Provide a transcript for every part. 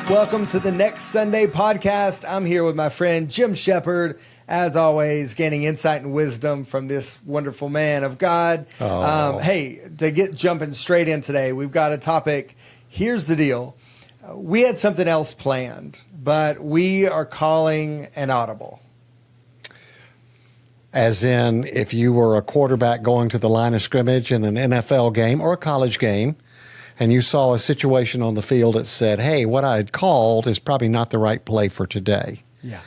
Welcome to the Next Sunday podcast. I'm here with my friend Jim Shepherd, as always, gaining insight and wisdom from this wonderful man of God. Hey, to get jumping straight in today, we've got a topic. Here's the deal. We had something else planned, but we are calling an audible. As in, if you were a quarterback going to the line of scrimmage in an NFL game or a college game, and you saw a situation on the field that said, hey, what I had called is probably not the right play for today. Yeah.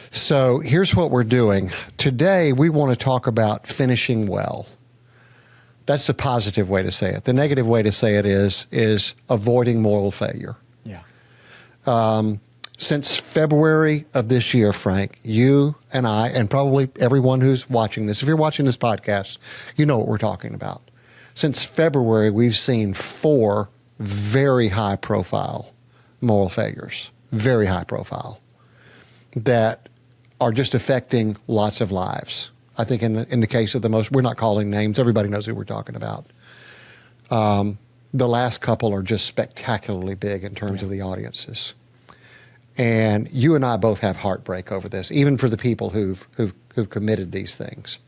So here's what we're doing. Today, we want to talk about finishing well. That's the positive way to say it. The negative way to say it is avoiding moral failure. Yeah. Since February of this year, Frank, you and I, and probably everyone who's watching this, if you're watching this podcast, you know what we're talking about. Since February, we've seen 4 very high-profile moral failures, very high-profile, that are just affecting lots of lives. I think in the case of the most, we're not calling names. Everybody knows who we're talking about. The last couple are just spectacularly big in terms of the audiences. And you and I both have heartbreak over this, even for the people who've committed these things.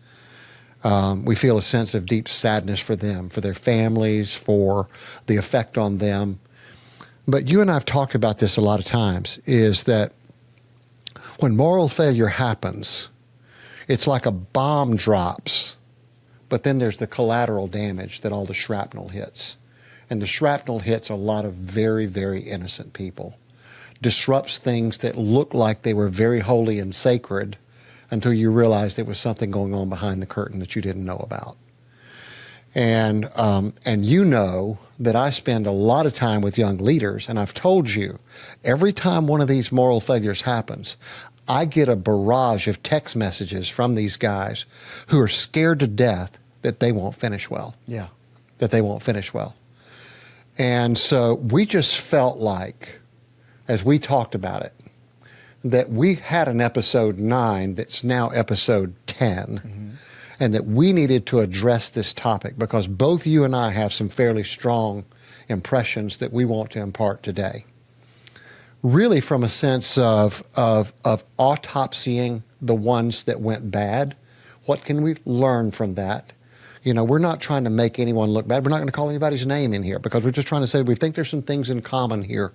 We feel a sense of deep sadness for them, for their families, for the effect on them. But you and I have talked about this a lot of times, is that when moral failure happens, it's like a bomb drops, but then there's the collateral damage that all the shrapnel hits. And the shrapnel hits a lot of very, very innocent people, disrupts things that look like they were very holy and sacred, until you realize there was something going on behind the curtain that you didn't know about. And you know that I spend a lot of time with young leaders, and I've told you, every time one of these moral failures happens, I get a barrage of text messages from these guys who are scared to death that they won't finish well. Yeah. That they won't finish well. And so we just felt like, as we talked about it, that we had an episode 9 that's now episode 10, and that we needed to address this topic because both you and I have some fairly strong impressions that we want to impart today. Really from a sense of autopsying the ones that went bad. What can we learn from that? You know, we're not trying to make anyone look bad. We're not going to call anybody's name in here because we're just trying to say we think there's some things in common here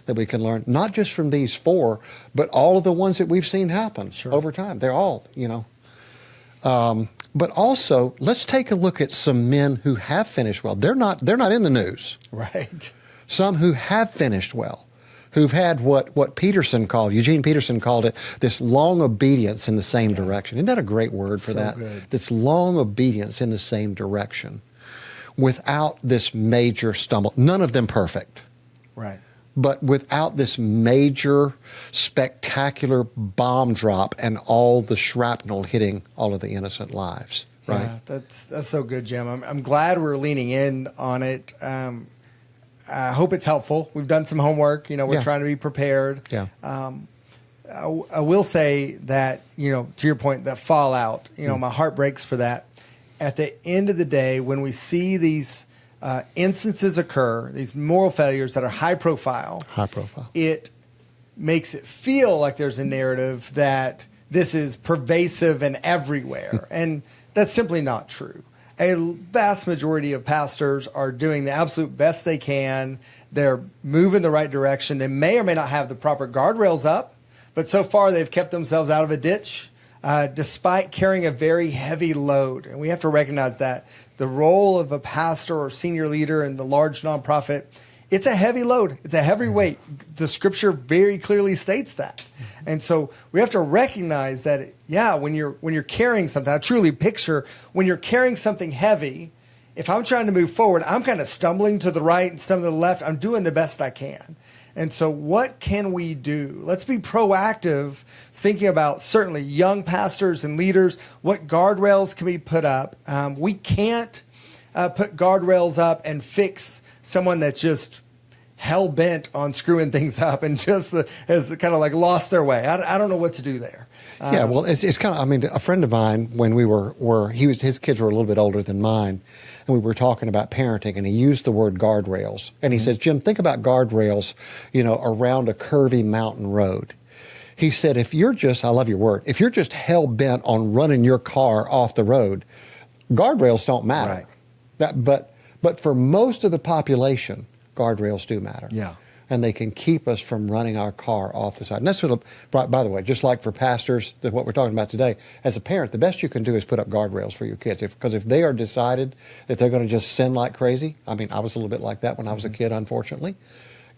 that we can learn, not just from these 4, but all of the ones that we've seen happen over time. They're all, you know. But also, let's take a look at some men who have finished well. They're not in the news. Right. Some who have finished well, who've had what Eugene Peterson called it, this long obedience in the same direction. Isn't that a great word for that? Good. This long obedience in the same direction without this major stumble. None of them perfect. Right. But without this major, spectacular bomb drop and all the shrapnel hitting all of the innocent lives, right? Yeah, that's so good, Jim. I'm glad we're leaning in on it. I hope it's helpful. We've done some homework. You know, we're trying to be prepared. Yeah. I will say that, you know, to your point, that fallout, you know, my heart breaks for that. At the end of the day, when we see these instances occur, these moral failures that are high profile, it makes it feel like there's a narrative that this is pervasive and everywhere. And that's simply not true. A vast majority of pastors are doing the absolute best they can. They're moving the right direction. They may or may not have the proper guardrails up, but so far they've kept themselves out of a ditch, despite carrying a very heavy load. And we have to recognize that the role of a pastor or senior leader in the large nonprofit, it's a heavy load. It's a heavy weight. The scripture very clearly states that. And so we have to recognize that, when you're carrying something, I truly picture when you're carrying something heavy, if I'm trying to move forward, I'm kind of stumbling to the right and stumbling to the left. I'm doing the best I can. And so what can we do? Let's be proactive, thinking about certainly young pastors and leaders. What guardrails can we put up? We can't put guardrails up and fix someone that's just hell-bent on screwing things up and just has kind of like lost their way. I don't know what to do there. Yeah, well, it's kind of. I mean, a friend of mine, when we were his kids were a little bit older than mine, and we were talking about parenting, and he used the word guardrails, and he says, Jim, think about guardrails, around a curvy mountain road. He said, if you're just, I love your word, if you're just hell bent on running your car off the road, guardrails don't matter. Right. But for most of the population, guardrails do matter. Yeah. And they can keep us from running our car off the side. And that's what, by the way, just like for pastors, what we're talking about today, as a parent, the best you can do is put up guardrails for your kids. Because if they are decided that they're going to just sin like crazy, I mean, I was a little bit like that when I was a kid, unfortunately,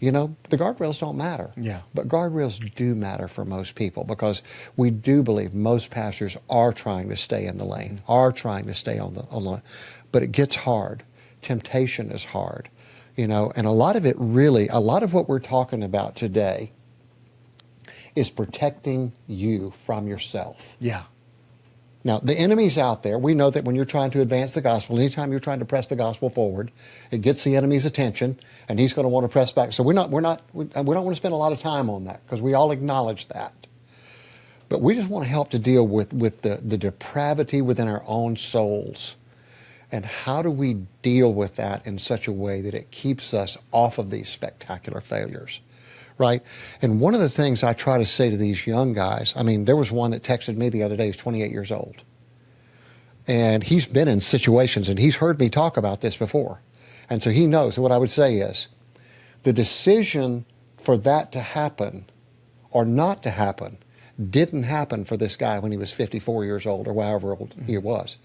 the guardrails don't matter. Yeah. But guardrails do matter for most people, because we do believe most pastors are trying to stay in the lane, are trying to stay on the line. But it gets hard. Temptation is hard. And a lot of what we're talking about today is protecting you from yourself. Yeah. Now, the enemy's out there. We know that when you're trying to advance the gospel, anytime you're trying to press the gospel forward, it gets the enemy's attention, and he's going to want to press back. So we don't want to spend a lot of time on that, because we all acknowledge that. But we just want to help to deal with the depravity within our own souls. And how do we deal with that in such a way that it keeps us off of these spectacular failures, right? And one of the things I try to say to these young guys, I mean, there was one that texted me the other day, he's 28 years old. And he's been in situations, and he's heard me talk about this before. And so he knows. So what I would say is, the decision for that to happen or not to happen didn't happen for this guy when he was 54 years old or however old he was.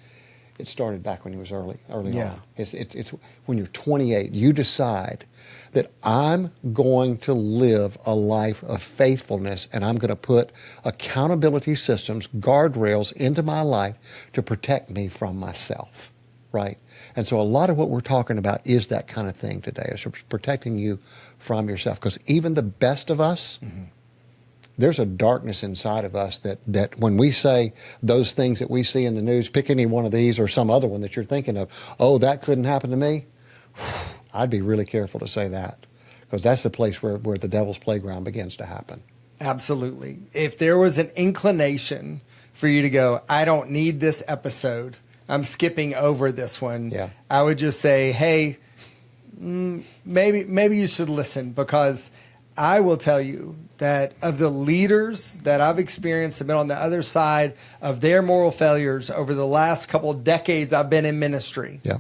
It started back when he was early on. It's when you're 28, you decide that I'm going to live a life of faithfulness, and I'm going to put accountability systems, guardrails into my life to protect me from myself, right? And so a lot of what we're talking about is that kind of thing today, is protecting you from yourself. Because even the best of us, there's a darkness inside of us that when we say those things that we see in the news, pick any one of these or some other one that you're thinking of, oh, that couldn't happen to me, I'd be really careful to say that, because that's the place where the devil's playground begins to happen. Absolutely. If there was an inclination for you to go, I don't need this episode, I'm skipping over this one, I would just say, hey, maybe you should listen, because I will tell you that of the leaders that I've experienced have been on the other side of their moral failures over the last couple of decades I've been in ministry. Yeah.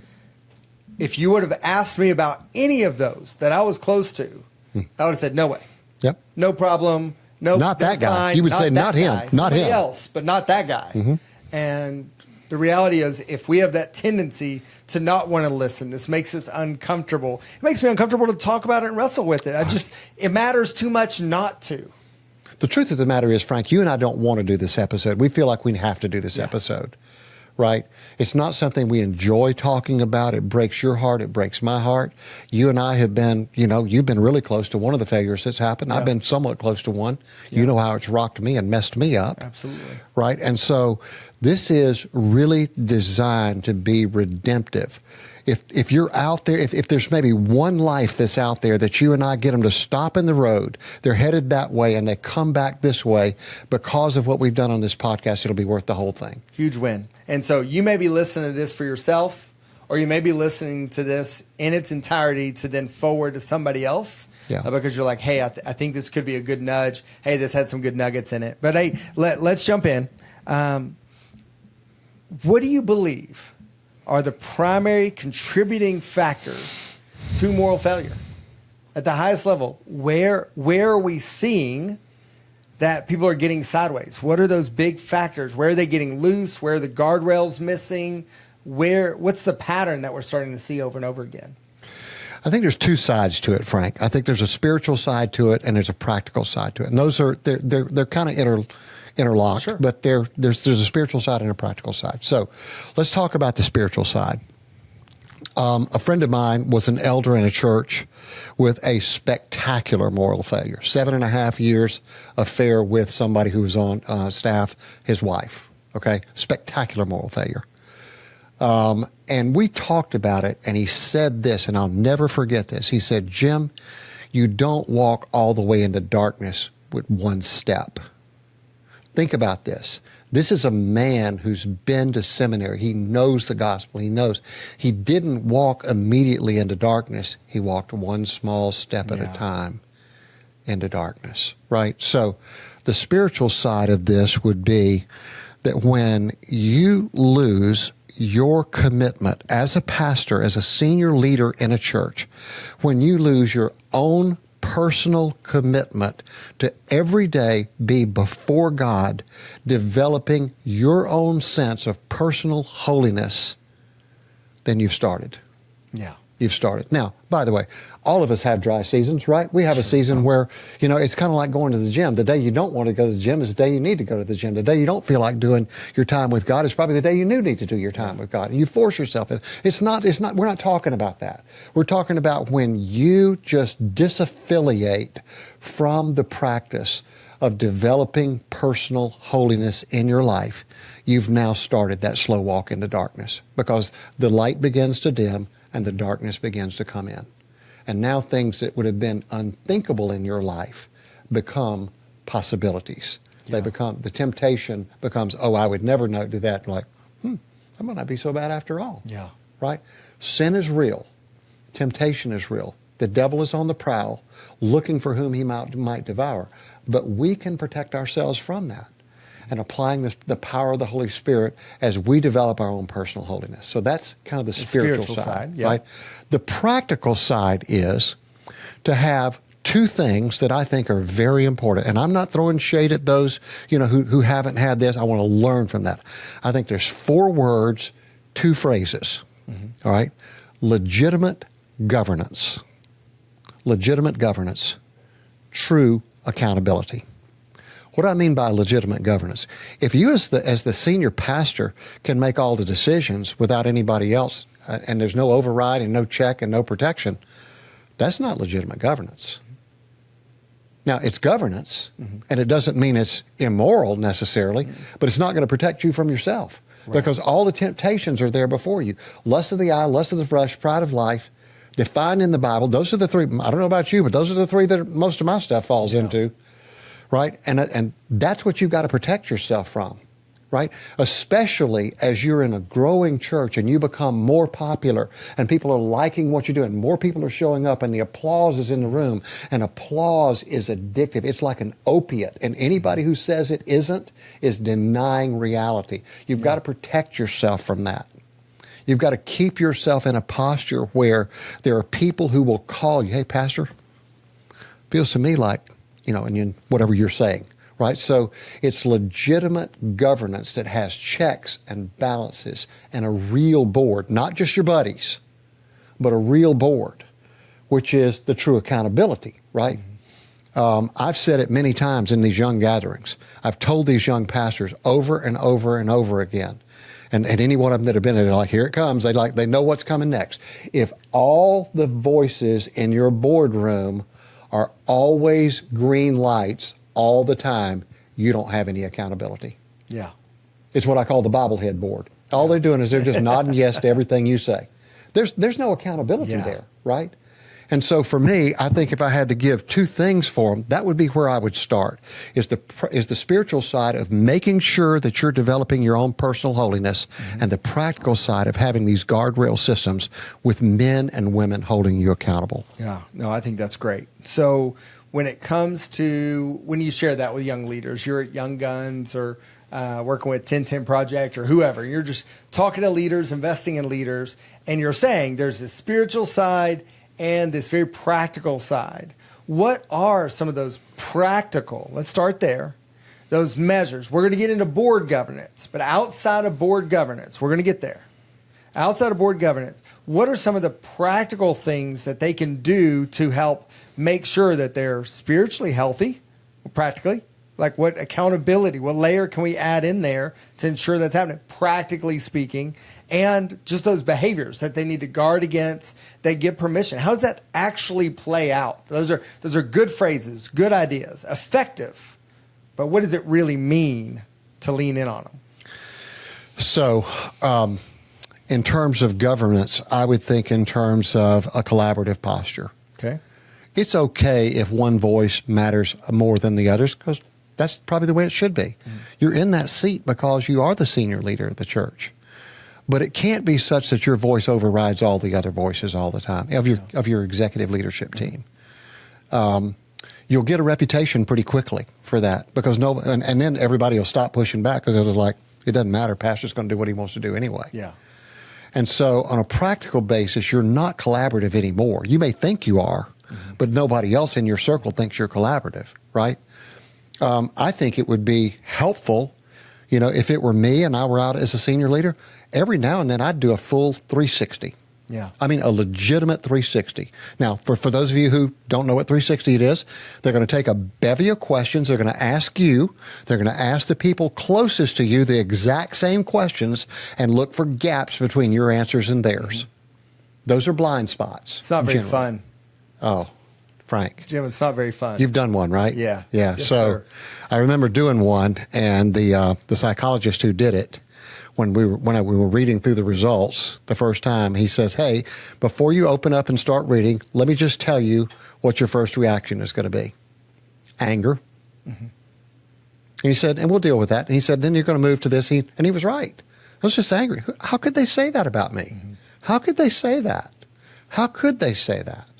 If you would have asked me about any of those that I was close to, I would have said, no way. Yep. No problem. No, not that guy. Fine. You would say not him. Guy. Not Somebody him. else, but not that guy. And the reality is, if we have that tendency to not want to listen, this makes us uncomfortable. It makes me uncomfortable to talk about it and wrestle with it. It matters too much not to. The truth of the matter is, Frank, you and I don't want to do this episode. We feel like we have to do this episode, right? It's not something we enjoy talking about. It breaks your heart. It breaks my heart. You and I have been, you've been really close to one of the failures that's happened. I've been somewhat close to one. You know how it's rocked me and messed me up. Absolutely. Right? And so this is really designed to be redemptive. If you're out there, if there's maybe one life that's out there that you and I get them to stop in the road, they're headed that way and they come back this way because of what we've done on this podcast, it'll be worth the whole thing. Huge win. And so you may be listening to this for yourself, or you may be listening to this in its entirety to then forward to somebody else. Because you're like, hey, I think this could be a good nudge. Hey, this had some good nuggets in it. But hey, let's jump in. What do you believe are the primary contributing factors to moral failure? At the highest level, where are we seeing that people are getting sideways? What are those big factors? Where are they getting loose? Where are the guardrails missing? What's the pattern that we're starting to see over and over again? I think there's two sides to it, Frank. I think there's a spiritual side to it and there's a practical side to it. And those are they're kind of interlocked, but there's a spiritual side and a practical side. So let's talk about the spiritual side. A friend of mine was an elder in a church with a spectacular moral failure. 7.5 years affair with somebody who was on staff, his wife. Okay, spectacular moral failure. And we talked about it, and he said this, and I'll never forget this. He said, Jim, you don't walk all the way into darkness with one step. Think about this. This is a man who's been to seminary. He knows the gospel. He knows. He didn't walk immediately into darkness. He walked one small step at a time into darkness, right? So the spiritual side of this would be that when you lose your commitment as a pastor, as a senior leader in a church, when you lose your own personal commitment to every day be before God, developing your own sense of personal holiness, then you've started. Yeah. You've started. Now, by the way, all of us have dry seasons, right? We have a season where, it's kind of like going to the gym. The day you don't want to go to the gym is the day you need to go to the gym. The day you don't feel like doing your time with God is probably the day you need to do your time with God. And you force yourself. We're not talking about that. We're talking about when you just disaffiliate from the practice of developing personal holiness in your life. You've now started that slow walk into darkness because the light begins to dim and the darkness begins to come in. And now things that would have been unthinkable in your life become possibilities. Yeah. The temptation becomes, I would never do that. Like, that might not be so bad after all. Yeah. Right? Sin is real. Temptation is real. The devil is on the prowl, looking for whom he might devour. But we can protect ourselves from that and applying the power of the Holy Spirit as we develop our own personal holiness. So that's kind of the spiritual side, yeah. right? The practical side is to have two things that I think are very important. And I'm not throwing shade at those, who haven't had this. I want to learn from that. I think there's 4 words, 2 phrases, all right? Legitimate governance, true accountability. What do I mean by legitimate governance? If you as the senior pastor can make all the decisions without anybody else, and there's no override and no check and no protection, that's not legitimate governance. Now, it's governance, and it doesn't mean it's immoral necessarily, but it's not going to protect you from yourself because all the temptations are there before you. Lust of the eye, lust of the flesh, pride of life, defined in the Bible. Those are the 3. I don't know about you, but those are the 3 that most of my stuff falls into. Right? And that's what you've got to protect yourself from, right? Especially as you're in a growing church and you become more popular and people are liking what you do and more people are showing up and the applause is in the room, and applause is addictive. It's like an opiate, and anybody who says it isn't is denying reality. You've got to protect yourself from that. You've got to keep yourself in a posture where there are people who will call you, hey, Pastor, feels to me like, and whatever you're saying, right? So it's legitimate governance that has checks and balances and a real board, not just your buddies, but a real board, which is the true accountability, right? I've said it many times in these young gatherings. I've told these young pastors over and over and over again, and any one of them that have been in it, like, here it comes. They know what's coming next. If all the voices in your boardroom are always green lights all the time, you don't have any accountability. Yeah. It's what I call the bobblehead board. All they're doing is they're just nodding yes to everything you say. There's no accountability there, right? And so for me, I think if I had to give 2 things for them, that would be where I would start, is the spiritual side of making sure that you're developing your own personal holiness, and the practical side of having these guardrail systems with men and women holding you accountable. Yeah, no, I think that's great. So when it comes to, when you share that with young leaders, you're at Young Guns or working with 1010 Project or whoever, you're just talking to leaders, investing in leaders, and you're saying there's a spiritual side and this very practical side. What are some of those practical, let's start there, those measures? We're going to get into board governance, but outside of board governance, we're going to get there. Outside of board governance, what are some of the practical things that they can do to help make sure that they're spiritually healthy, practically? Like what accountability, what layer can we add in there to ensure that's happening, practically speaking, and just those behaviors that they need to guard against, they give permission. How does that actually play out? Those are good phrases, good ideas, effective, but what does it really mean to lean in on them? So, in terms of governance, I would think in terms of a collaborative posture. Okay. It's okay if one voice matters more than the others, because That's probably the way it should be. You're in that seat because you are the senior leader of the church. But it can't be such that your voice overrides all the other voices all the time of your executive leadership team. You'll get a reputation pretty quickly for that because and then everybody will stop pushing back because they're like, it doesn't matter. Pastor's going to do what he wants to do anyway. Yeah. And so on a practical basis, you're not collaborative anymore. You may think you are, but nobody else in your circle thinks you're collaborative, right? I think it would be helpful, if it were me and I were out as a senior leader, every now and then I'd do a full 360. Yeah. I mean, a legitimate 360. Now, for those of you who don't know what 360 it is, they're going to take a bevy of questions. They're going to ask you. They're going to ask the people closest to you the exact same questions and look for gaps between your answers and theirs. Those are blind spots. It's not very fun. Oh, Frank. Jim, it's not very fun. You've done one, right? Yeah. Yeah. Yes, So sir. I remember doing one, and the psychologist who did it, when we were reading through the results the first time, he says, hey, before you open up and start reading, let me just tell you what your first reaction is going to be. Anger. And he said, and we'll deal with that. And he said, then you're going to move to this. And he was right. I was just angry. How could they say that about me? How could they say that? How could they say that?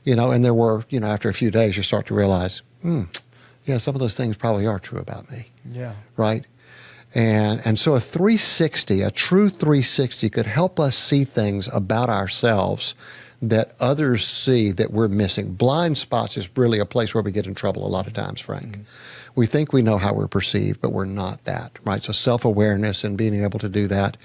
And there were, after a few days, you start to realize, yeah, some of those things probably are true about me. Yeah. Right? And so a 360, a true 360 could help us see things about ourselves that others see that we're missing. Blind spots is really a place where we get in trouble a lot of times, Frank. We think we know how we're perceived, but we're not that, right? So self-awareness and being able to do that.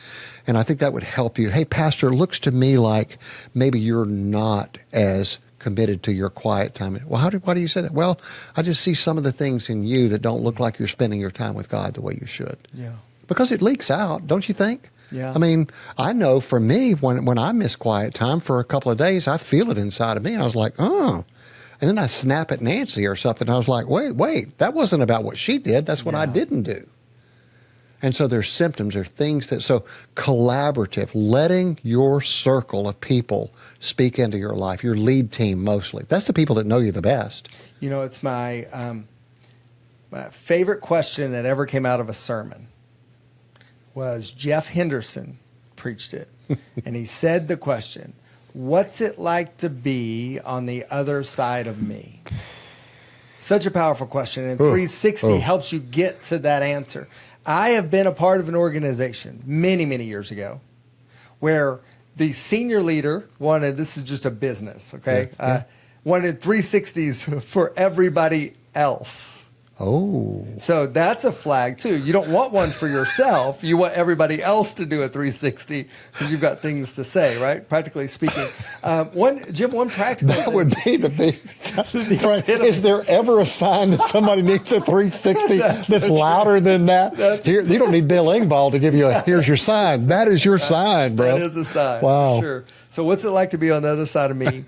And I think that would help you. Hey, Pastor, it looks to me like maybe you're not as committed to your quiet time. Well, why do you say that? Well, I just see some of the things in you that don't look like you're spending your time with God the way you should. Yeah. Because it leaks out, don't you think? Yeah. I mean, I know for me, when I miss quiet time for a couple of days, I feel it inside of me. And I was like, oh. And then I snap at Nancy or something. I was like, wait, that wasn't about what she did. That's what I didn't do. And so there's symptoms, there's things so collaborative, letting your circle of people speak into your life, your lead team mostly. That's the people that know you the best. It's my favorite question that ever came out of a sermon was Jeff Henderson preached it. And he said the question, what's it like to be on the other side of me? Such a powerful question. And 360 helps you get to that answer. I have been a part of an organization many, many years ago where the senior leader wanted, this is just a business, okay? Wanted 360s for everybody else. Oh. So that's a flag too. You don't want one for yourself. You want everybody else to do a 360 because you've got things to say, right? Practically speaking. One practical That thing. would be the big. Frank, is there ever a sign that somebody needs a 360 that's louder than that? Here, you don't need Bill Engvall to give you here's your sign. That is your sign, bro. That is a sign. Wow. For sure. So what's it like to be on the other side of me?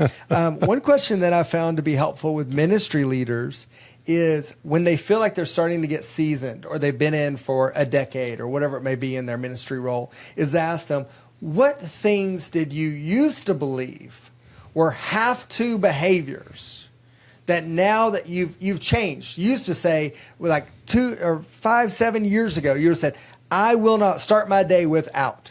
One question that I found to be helpful with ministry leaders is when they feel like they're starting to get seasoned or they've been in for a decade or whatever it may be in their ministry role, is to ask them, what things did you used to believe were have-to behaviors that now that you've changed? You used to say, like 2 or 5, 7 years ago, you would have said, I will not start my day without.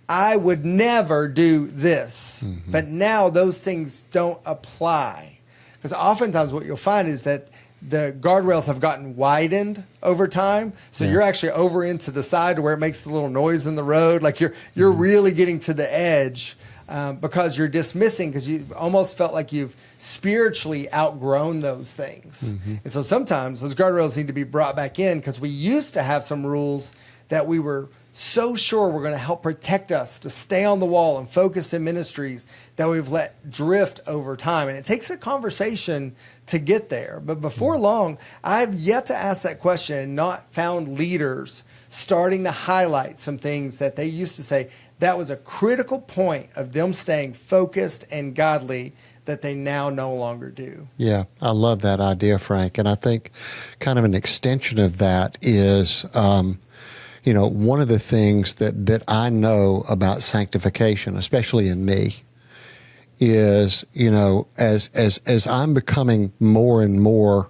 I would never do this. But now those things don't apply. Because oftentimes what you'll find is that the guardrails have gotten widened over time. So you're actually over into the side to where it makes the little noise in the road. Like you're really getting to the edge because you're dismissing, because you almost felt like you've spiritually outgrown those things. And so sometimes those guardrails need to be brought back in because we used to have some rules that we were so sure were going to help protect us to stay on the wall and focus in ministries that we've let drift over time. And it takes a conversation to get there. But before long, I've yet to ask that question and not found leaders starting to highlight some things that they used to say that was a critical point of them staying focused and godly that they now no longer do. Yeah, I love that idea, Frank. And I think kind of an extension of that is, one of the things that I know about sanctification, especially in me, is, as I'm becoming more and more,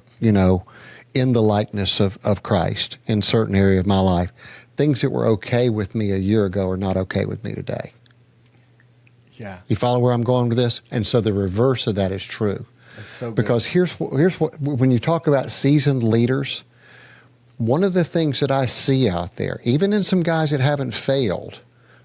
in the likeness of Christ in certain area of my life. Things that were okay with me a year ago are not okay with me today. Yeah. You follow where I'm going with this? And so the reverse of that is true. That's so good. Because here's what when you talk about seasoned leaders, one of the things that I see out there, even in some guys that haven't failed,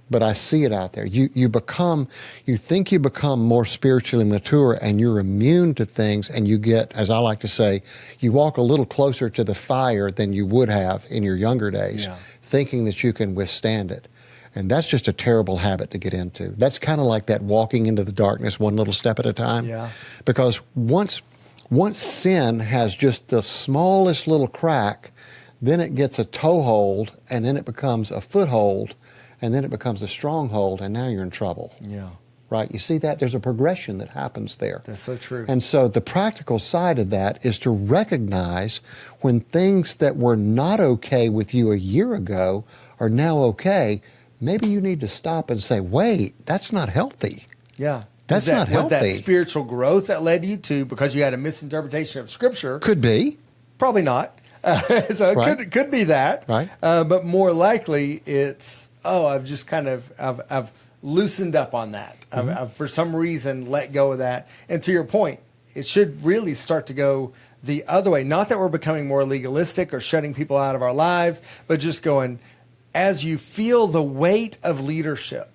but I see it out there. You think you become more spiritually mature and you're immune to things, and you get, as I like to say, you walk a little closer to the fire than you would have in your younger days, thinking that you can withstand it. And that's just a terrible habit to get into. That's kind of like that walking into the darkness one little step at a time. Yeah. Because once sin has just the smallest little crack, then it gets a toehold, and then it becomes a foothold, and then it becomes a stronghold, and now you're in trouble. Yeah. Right? You see that? There's a progression that happens there. That's so true. And so the practical side of that is to recognize when things that were not okay with you a year ago are now okay. Maybe you need to stop and say, wait, that's not healthy. Yeah. That's not healthy. Was that spiritual growth that led you to because you had a misinterpretation of Scripture? Could be. Probably not. So it could be that. Right. But more likely it's, I've just kind of, I've loosened up on that. I've for some reason let go of that. And to your point, it should really start to go the other way. Not that we're becoming more legalistic or shutting people out of our lives, but just going, as you feel the weight of leadership,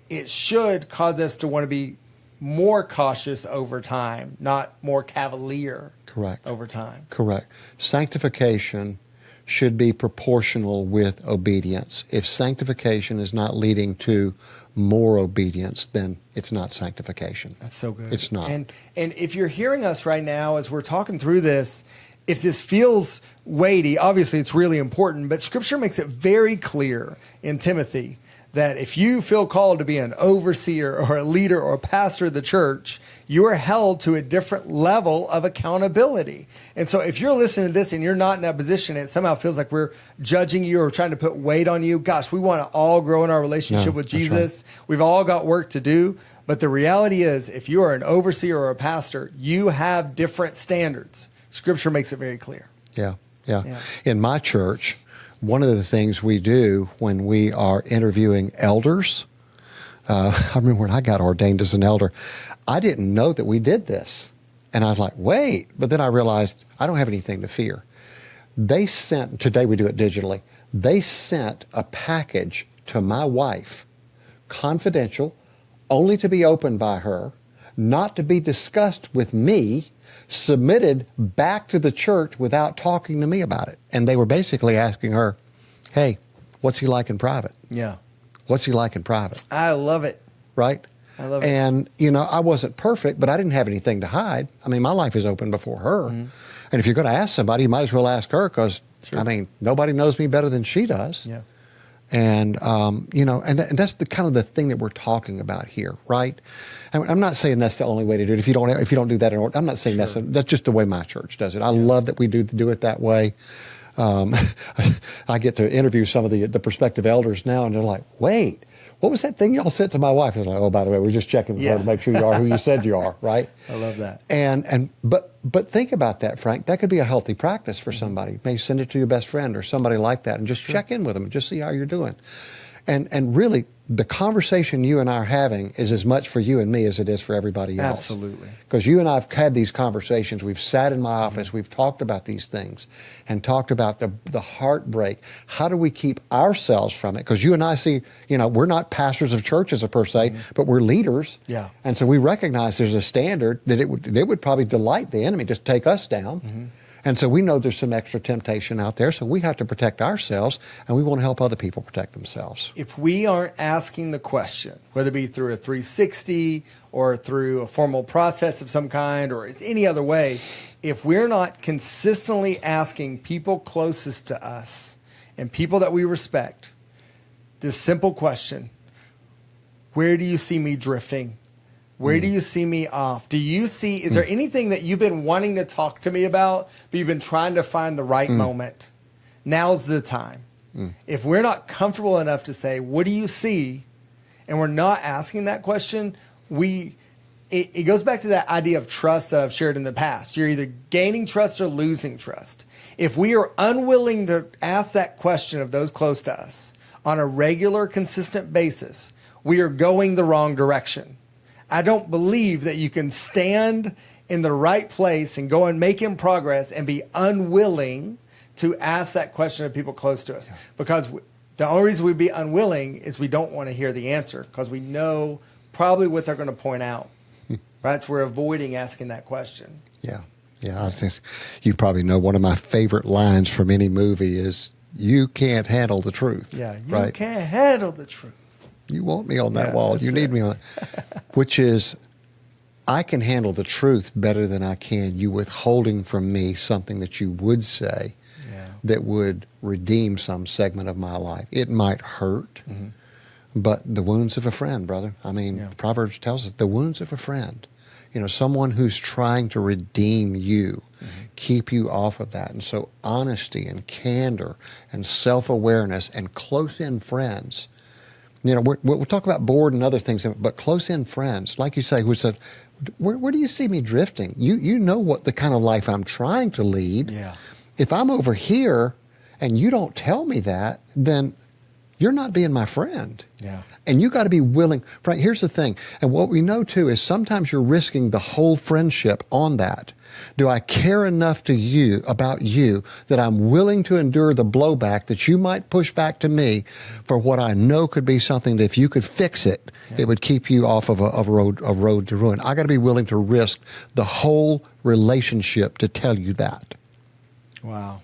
it should cause us to want to be more cautious over time, not more cavalier. Correct. Over time. Correct. Sanctification should be proportional with obedience. If sanctification is not leading to more obedience, then it's not sanctification. That's so good. It's not. And if you're hearing us right now as we're talking through this, if this feels weighty, obviously it's really important, but Scripture makes it very clear in Timothy that if you feel called to be an overseer or a leader or a pastor of the church, you are held to a different level of accountability. And so if you're listening to this and you're not in that position, it somehow feels like we're judging you or trying to put weight on you. Gosh, we want to all grow in our relationship with Jesus. Right. We've all got work to do. But the reality is, if you are an overseer or a pastor, you have different standards. Scripture makes it very clear. Yeah. In my church, one of the things we do when we are interviewing elders, I remember when I got ordained as an elder, I didn't know that we did this. And I was like, wait. But then I realized I don't have anything to fear. Today we do it digitally, they sent a package to my wife, confidential, only to be opened by her, not to be discussed with me, submitted back to the church without talking to me about it. And they were basically asking her, hey, what's he like in private? Yeah. What's he like in private? I love it. Right? I love it. And, I wasn't perfect, but I didn't have anything to hide. I mean, my life is open before her. Mm-hmm. And if you're going to ask somebody, you might as well ask her because, nobody knows me better than she does. Yeah. And, and that's the kind of the thing that we're talking about here, right? I'm not saying that's the only way to do it. If you don't do that, I'm not saying that's just the way my church does it. I love that we do it that way. I get to interview some of the prospective elders now, and they're like, wait, what was that thing y'all sent to my wife? I was like, oh, by the way, we're just checking with her to make sure you are who you said you are, right? I love that. But think about that, Frank. That could be a healthy practice for somebody. Maybe send it to your best friend or somebody like that and just check in with them and just see how you're doing. And really, the conversation you and I are having is as much for you and me as it is for everybody else. Absolutely. Because you and I have had these conversations. We've sat in my office. We've talked about these things and talked about the heartbreak. How do we keep ourselves from it? Because you and I see, we're not pastors of churches per se, but we're leaders. Yeah. And so we recognize there's a standard that it would probably delight the enemy just take us down. Mm-hmm. And so we know there's some extra temptation out there, so we have to protect ourselves, and we want to help other people protect themselves. If we aren't asking the question, whether it be through a 360 or through a formal process of some kind or any other way, if we're not consistently asking people closest to us and people that we respect this simple question, where do you see me drifting? Where do you see me off? Is there anything that you've been wanting to talk to me about, but you've been trying to find the right moment? Now's the time. If we're not comfortable enough to say, what do you see? And we're not asking that question, it goes back to that idea of trust that I've shared in the past. You're either gaining trust or losing trust. If we are unwilling to ask that question of those close to us on a regular, consistent basis, we are going the wrong direction. I don't believe that you can stand in the right place and go and making progress and be unwilling to ask that question of people close to us. Because the only reason we'd be unwilling is we don't want to hear the answer because we know probably what they're going to point out. Right? So we're avoiding asking that question. Yeah. Yeah. I think you probably know one of my favorite lines from any movie is, "You can't handle the truth." Yeah. You right? can't handle the truth. You want me on that wall. You need me on it. Which is, I can handle the truth better than I can you withholding from me something that you would say that would redeem some segment of my life. It might hurt, but the wounds of a friend, brother. I mean, Proverbs tells us the wounds of a friend. You know, someone who's trying to redeem you, keep you off of that. And so honesty and candor and self-awareness and close-in friends. You know, we'll talk about board and other things, but close-in friends, like you say, who said, where do you see me drifting? You know what the kind of life I'm trying to lead. Yeah. If I'm over here and you don't tell me that, then you're not being my friend. Yeah. And you got to be willing. Frank, here's the thing. And what we know too is sometimes you're risking the whole friendship on that. Do I care enough about you that I'm willing to endure the blowback that you might push back to me for what I know could be something that if you could fix it, it would keep you off of a road to ruin. I got to be willing to risk the whole relationship to tell you that. Wow.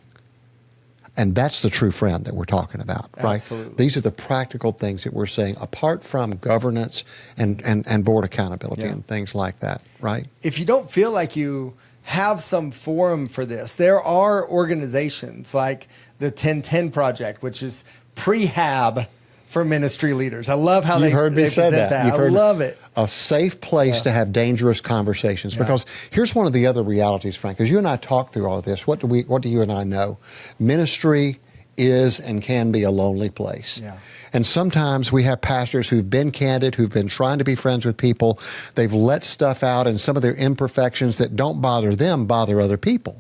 And that's the true friend that we're talking about, right? Absolutely. These are the practical things that we're saying, apart from governance and board accountability and things like that, right? If you don't feel like you have some forum for this, there are organizations like the 1010 Project, which is prehab for ministry leaders. I love how they present that. I love it. A safe place to have dangerous conversations. Because here's one of the other realities, Frank, as you and I talk through all of this, what do you and I know? Ministry is and can be a lonely place. Yeah. And sometimes we have pastors who've been candid, who've been trying to be friends with people. They've let stuff out, and some of their imperfections that don't bother them bother other people,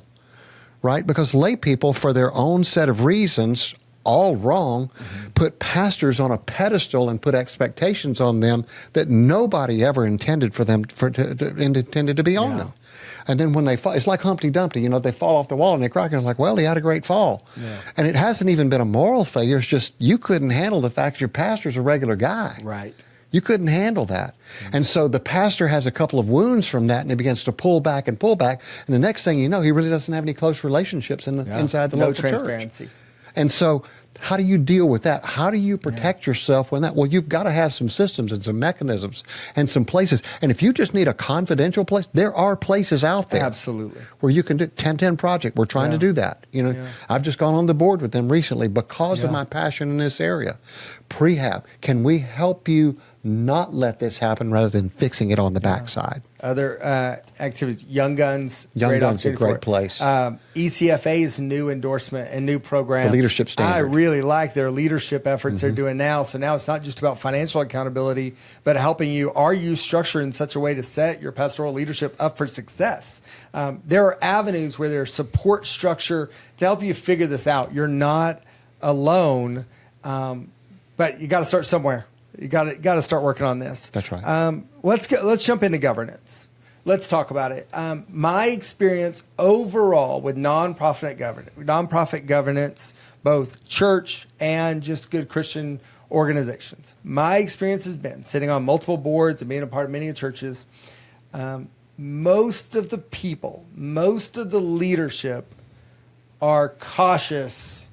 right? Because lay people, for their own set of reasons, all wrong, put pastors on a pedestal and put expectations on them that nobody ever intended for them intended to be on them. And then when they fall, it's like Humpty Dumpty, you know, they fall off the wall and they cry, and like, well, he had a great fall. Yeah. And it hasn't even been a moral failure. It's just you couldn't handle the fact your pastor's a regular guy. Right. You couldn't handle that. And so the pastor has a couple of wounds from that, and he begins to pull back. And the next thing you know, he really doesn't have any close relationships inside the local church. No transparency. And so how do you deal with that? How do you protect yourself when that? Well, you've got to have some systems and some mechanisms and some places. And if you just need a confidential place, there are places out there. Absolutely. Where you can do 1010 Project. We're trying to do that. You know, I've just gone on the board with them recently because of my passion in this area. Prehab. Can we help you not let this happen rather than fixing it on the backside? Other activities, Young Guns. Young Guns is a great place. ECFA's new endorsement and new program. The leadership standard. I really like their leadership efforts they're doing now. So now it's not just about financial accountability, but helping you. Are you structured in such a way to set your pastoral leadership up for success? There are avenues where there's support structure to help you figure this out. You're not alone, but you got to start somewhere. You got to start working on this. That's right. Let's jump into governance. Let's talk about it. My experience overall with nonprofit governance, both church and just good Christian organizations. My experience has been sitting on multiple boards and being a part of many churches. Most of the people, most of the leadership are cautious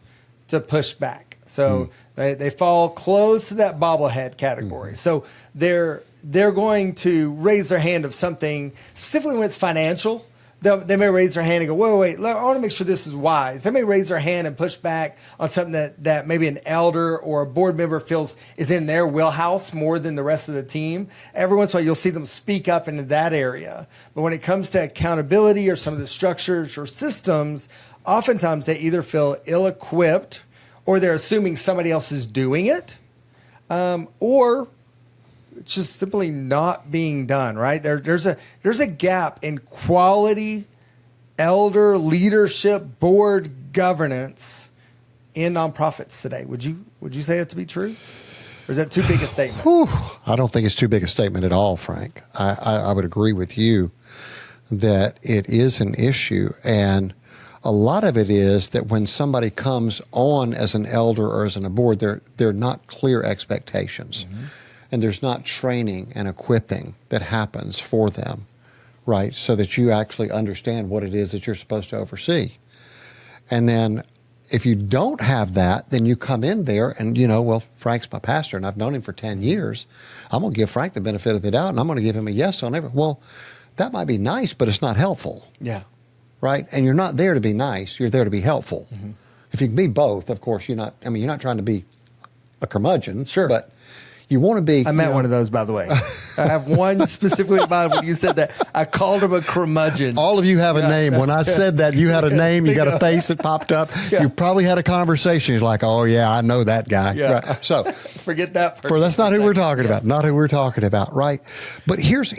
to push back. So they fall close to that bobblehead category. So they're going to raise their hand of something, specifically when it's financial. They may raise their hand and go, wait, I want to make sure this is wise. They may raise their hand and push back on something that maybe an elder or a board member feels is in their wheelhouse more than the rest of the team. Every once in a while, you'll see them speak up into that area. But when it comes to accountability or some of the structures or systems, oftentimes they either feel ill-equipped or they're assuming somebody else is doing it, or it's just simply not being done, right? There's a gap in quality elder leadership board governance in nonprofits today. Would you say that to be true? Or is that too big a statement? Whew, I don't think it's too big a statement at all, Frank. I would agree with you that it is an issue. And a lot of it is that when somebody comes on as an elder or as on a board, they're not clear expectations. Mm-hmm. And there's not training and equipping that happens for them, right? So that you actually understand what it is that you're supposed to oversee. And then if you don't have that, then you come in there and, well, Frank's my pastor and I've known him for 10 years. I'm going to give Frank the benefit of the doubt and I'm going to give him a yes on everything. Well, that might be nice, but it's not helpful. Yeah. Right? And you're not there to be nice. You're there to be helpful. Mm-hmm. If you can be both, of course, you're not trying to be a curmudgeon. Sure. But you want to be. I met one of those, by the way. I have one specifically about when you said that. I called him a curmudgeon. All of you have a name. When I said that, you had a name. You got a face that popped up. Yeah. You probably had a conversation. You're like, oh, yeah, I know that guy. Yeah. Right. So forget that person. That's not who we're talking about. Not who we're talking about, right? But here's.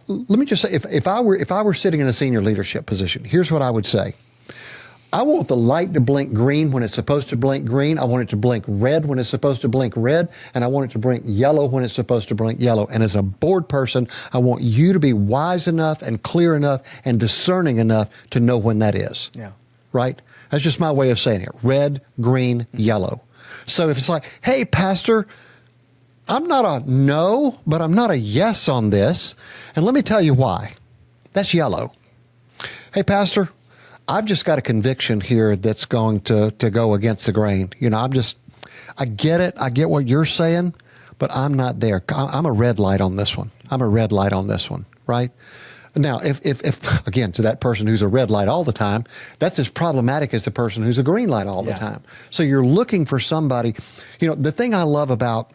Let me just say, if I were sitting in a senior leadership position, here's what I would say. I want the light to blink green when it's supposed to blink green. I want it to blink red when it's supposed to blink red. And I want it to blink yellow when it's supposed to blink yellow. And as a board person, I want you to be wise enough and clear enough and discerning enough to know when that is. Yeah. Right? That's just my way of saying it. Red, green, yellow. So if it's like, hey, pastor, I'm not a no, but I'm not a yes on this. And let me tell you why. That's yellow. Hey, pastor, I've just got a conviction here that's going to go against the grain. I get it. I get what you're saying, but I'm not there. I'm a red light on this one. Right? Now, if again, to that person who's a red light all the time, that's as problematic as the person who's a green light all the time. So you're looking for somebody, the thing I love about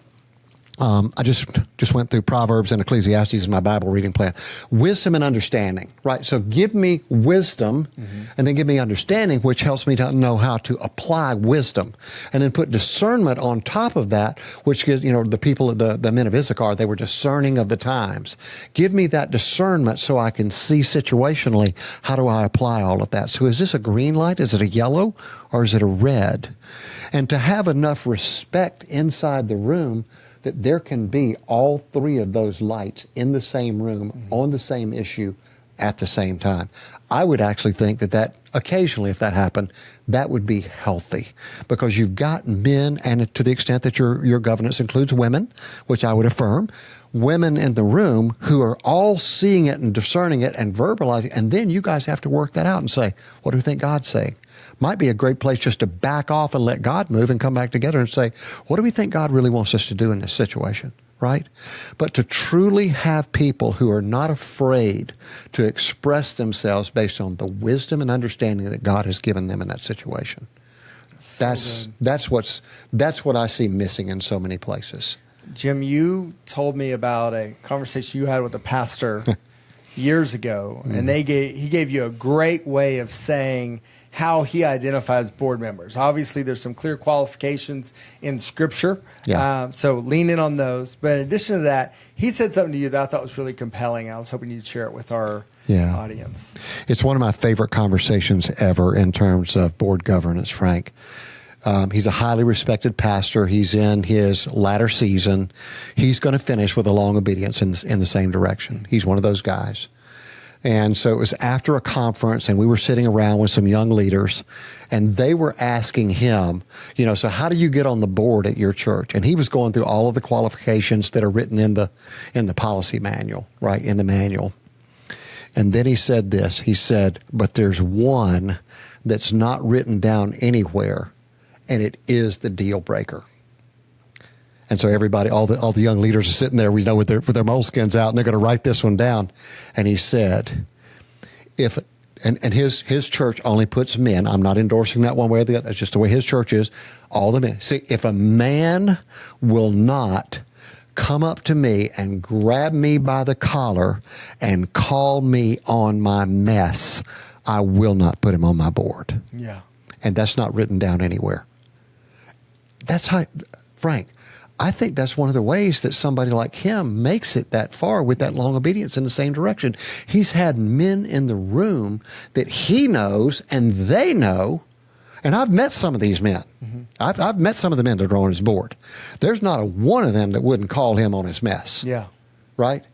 I just went through Proverbs and Ecclesiastes in my Bible reading plan. Wisdom and understanding, right? So give me wisdom and then give me understanding, which helps me to know how to apply wisdom. And then put discernment on top of that, which gives, the people, the men of Issachar, they were discerning of the times. Give me that discernment so I can see situationally, how do I apply all of that? So is this a green light? Is it a yellow? Or is it a red? And to have enough respect inside the room that there can be all three of those lights in the same room on the same issue at the same time. I would actually think that occasionally, if that happened, that would be healthy because you've got men, and to the extent that your governance includes women, which I would affirm, women in the room who are all seeing it and discerning it and verbalizing, and then you guys have to work that out and say, what do we think God's saying? Might be a great place just to back off and let God move and come back together and say, what do we think God really wants us to do in this situation, right? But to truly have people who are not afraid to express themselves based on the wisdom and understanding that God has given them in that situation. That's what I see missing in so many places. Jim, you told me about a conversation you had with a pastor years ago, and he gave you a great way of saying how he identifies board members. Obviously, there's some clear qualifications in Scripture, so lean in on those. But in addition to that, he said something to you that I thought was really compelling. I was hoping you'd share it with our audience. It's one of my favorite conversations ever in terms of board governance, Frank. He's a highly respected pastor. He's in his latter season. He's going to finish with a long obedience in the same direction. He's one of those guys. And so it was after a conference, and we were sitting around with some young leaders, and they were asking him, so how do you get on the board at your church? And he was going through all of the qualifications that are written in the policy manual, right, in the manual. And then he said this. He said, but there's one that's not written down anywhere, and it is the deal breaker. And so everybody, all the young leaders are sitting there, with their moleskins out, and they're going to write this one down. And he said, and his church only puts men. I'm not endorsing that one way or the other. That's just the way his church is. All the men. See, if a man will not come up to me and grab me by the collar and call me on my mess, I will not put him on my board. Yeah. And that's not written down anywhere. That's how, Frank, I think that's one of the ways that somebody like him makes it that far with that long obedience in the same direction. He's had men in the room that he knows and they know. And I've met some of these men. Mm-hmm. I've met some of the men that are on his board. There's not a one of them that wouldn't call him on his mess. Yeah. Right?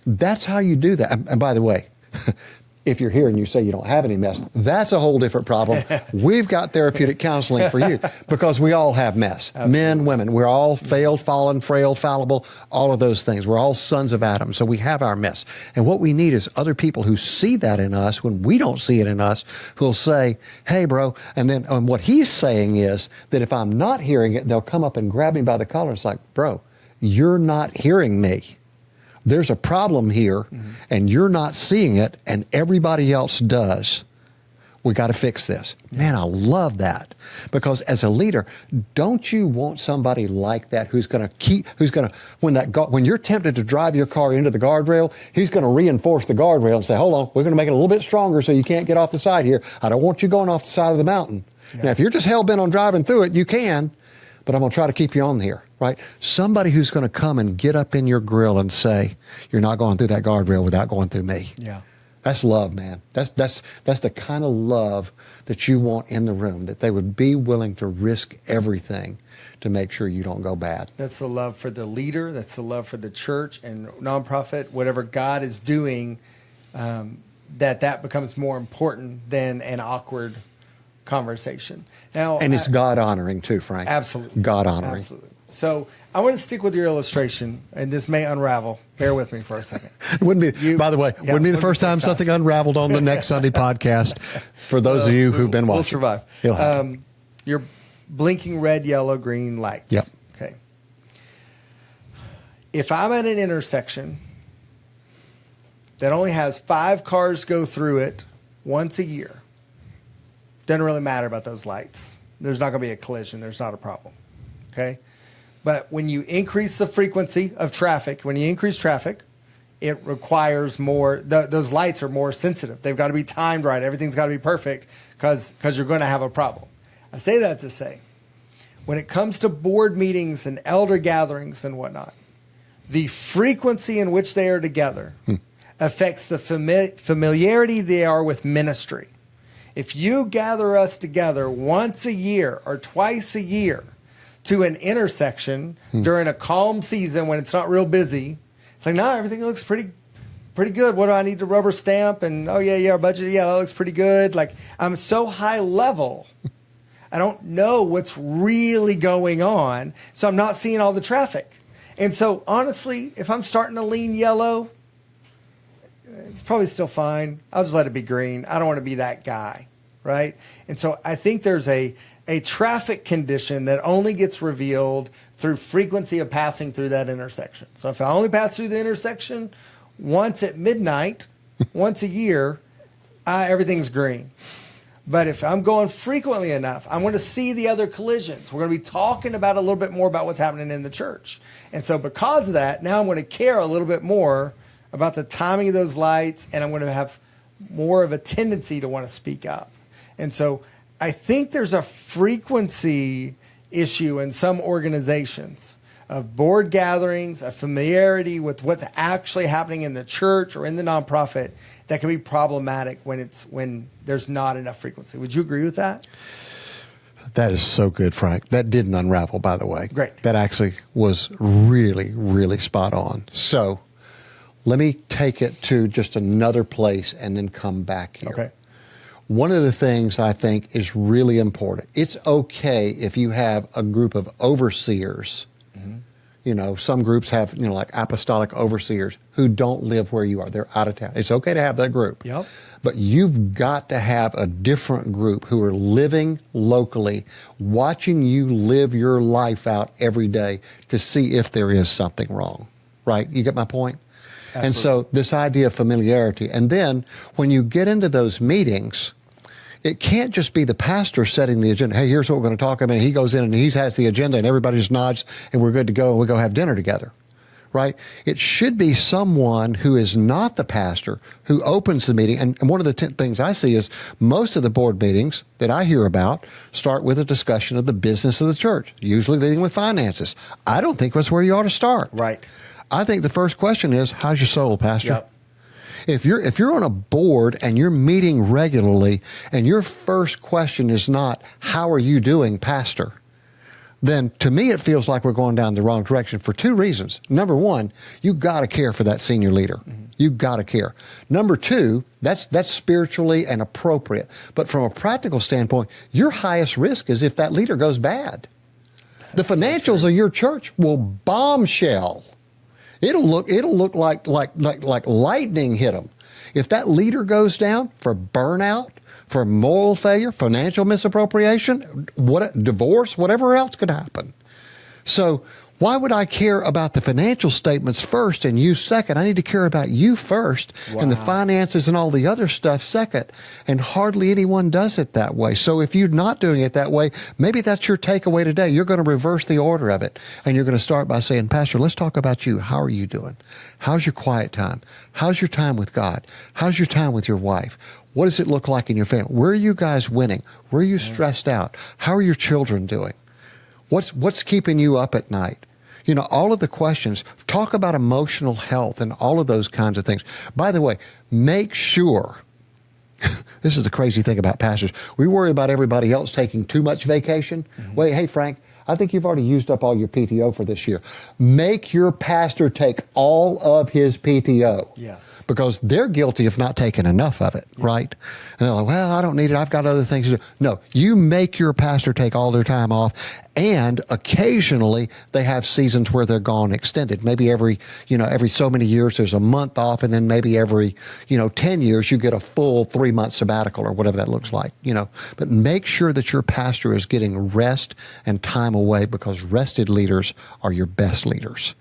That's how you do that. And by the way, if you're here and you say you don't have any mess, that's a whole different problem. We've got therapeutic counseling for you because we all have mess. Absolutely. Men, women, we're all failed, fallen, frail, fallible, all of those things. We're all sons of Adam, so we have our mess. And what we need is other people who see that in us when we don't see it in us, who'll say, hey, bro. And then what he's saying is that if I'm not hearing it, they'll come up and grab me by the collar. It's like, bro, you're not hearing me. There's a problem here, and you're not seeing it, and everybody else does. We got to fix this. Man, I love that. Because as a leader, don't you want somebody like that who's going to when you're tempted to drive your car into the guardrail, he's going to reinforce the guardrail and say, hold on, we're going to make it a little bit stronger so you can't get off the side here. I don't want you going off the side of the mountain. Yeah. Now, if you're just hell-bent on driving through it, you can, but I'm going to try to keep you on here. Right? Somebody who's going to come and get up in your grill and say, you're not going through that guardrail without going through me. Yeah. That's love, man. That's the kind of love that you want in the room, that they would be willing to risk everything to make sure you don't go bad. That's the love for the leader. That's the love for the church and nonprofit, whatever God is doing, that becomes more important than an awkward conversation. Now, and it's God honoring too, Frank. Absolutely. God honoring. Absolutely. So I want to stick with your illustration, and this may unravel. Bear with me for a second. It wouldn't be, by the way, wouldn't be the first time something unraveled on the next Sunday podcast. For those of you who've been watching, we'll survive. Your blinking red, yellow, green lights. Yep. Okay. If I'm at an intersection that only has 5 cars go through it once a year, doesn't really matter about those lights. There's not going to be a collision. There's not a problem. Okay. But when you increase the frequency of traffic, when you increase traffic, it requires more, those lights are more sensitive. They've got to be timed right. Everything's got to be perfect because you're going to have a problem. I say that to say, when it comes to board meetings and elder gatherings and whatnot, the frequency in which they are together affects the familiarity they are with ministry. If you gather us together once a year or twice a year to an intersection during a calm season when it's not real busy, it's like, no, everything looks pretty good. What do I need to rubber stamp? And our budget, that looks pretty good. Like, I'm so high level, I don't know what's really going on, so I'm not seeing all the traffic. And so, honestly, if I'm starting to lean yellow, it's probably still fine. I'll just let it be green. I don't want to be that guy, right? And so I think there's a traffic condition that only gets revealed through frequency of passing through that intersection. So if I only pass through the intersection once at midnight, once a year, everything's green. But if I'm going frequently enough, I'm going to see the other collisions. We're going to be talking about a little bit more about what's happening in the church. And so because of that, now I'm going to care a little bit more about the timing of those lights, and I'm going to have more of a tendency to want to speak up. And so I think there's a frequency issue in some organizations of board gatherings, a familiarity with what's actually happening in the church or in the nonprofit that can be problematic when there's not enough frequency. Would you agree with that? That is so good, Frank. That didn't unravel, by the way. Great. That actually was really, really spot on. So let me take it to just another place and then come back here. Okay. One of the things I think is really important, it's okay if you have a group of overseers. You know, some groups have, like apostolic overseers who don't live where you are. They're out of town. It's okay to have that group. Yep. But you've got to have a different group who are living locally, watching you live your life out every day to see if there is something wrong. Right? You get my point? Absolutely. And so this idea of familiarity. And then when you get into those meetings, it can't just be the pastor setting the agenda. Hey, here's what we're going to talk about. He goes in and he has the agenda and everybody just nods and we're good to go and we go have dinner together, right? It should be someone who is not the pastor who opens the meeting. And one of the things I see is most of the board meetings that I hear about start with a discussion of the business of the church, usually leading with finances. I don't think that's where you ought to start. Right. I think the first question is, how's your soul, Pastor? Yep. If you're on a board and you're meeting regularly and your first question is not, how are you doing, Pastor? Then to me, it feels like we're going down the wrong direction for two reasons. Number one, you've got to care for that senior leader. Mm-hmm. You've got to care. Number two, that's spiritually and appropriate. But from a practical standpoint, your highest risk is if that leader goes bad. That's the financials of your church will bombshell. It'll look like lightning hit them. If that leader goes down for burnout, for moral failure, financial misappropriation, divorce, whatever else could happen. So why would I care about the financial statements first and you second? I need to care about you first and the finances and all the other stuff second. And hardly anyone does it that way. So if you're not doing it that way, maybe that's your takeaway today. You're going to reverse the order of it. And you're going to start by saying, Pastor, let's talk about you. How are you doing? How's your quiet time? How's your time with God? How's your time with your wife? What does it look like in your family? Where are you guys winning? Where are you stressed out? How are your children doing? What's keeping you up at night? You know, all of the questions. Talk about emotional health and all of those kinds of things. By the way, make sure, this is the crazy thing about pastors. We worry about everybody else taking too much vacation. Mm-hmm. Wait, hey, Frank, I think you've already used up all your PTO for this year. Make your pastor take all of his PTO. Yes. Because they're guilty of not taking enough of it, right? And they're like, well, I don't need it. I've got other things to do. No, you make your pastor take all their time off. And occasionally they have seasons where they're gone extended. Maybe every so many years there's a month off, and then maybe every, 10 years you get a full 3-month sabbatical or whatever that looks like, But make sure that your pastor is getting rest and time away, because rested leaders are your best leaders.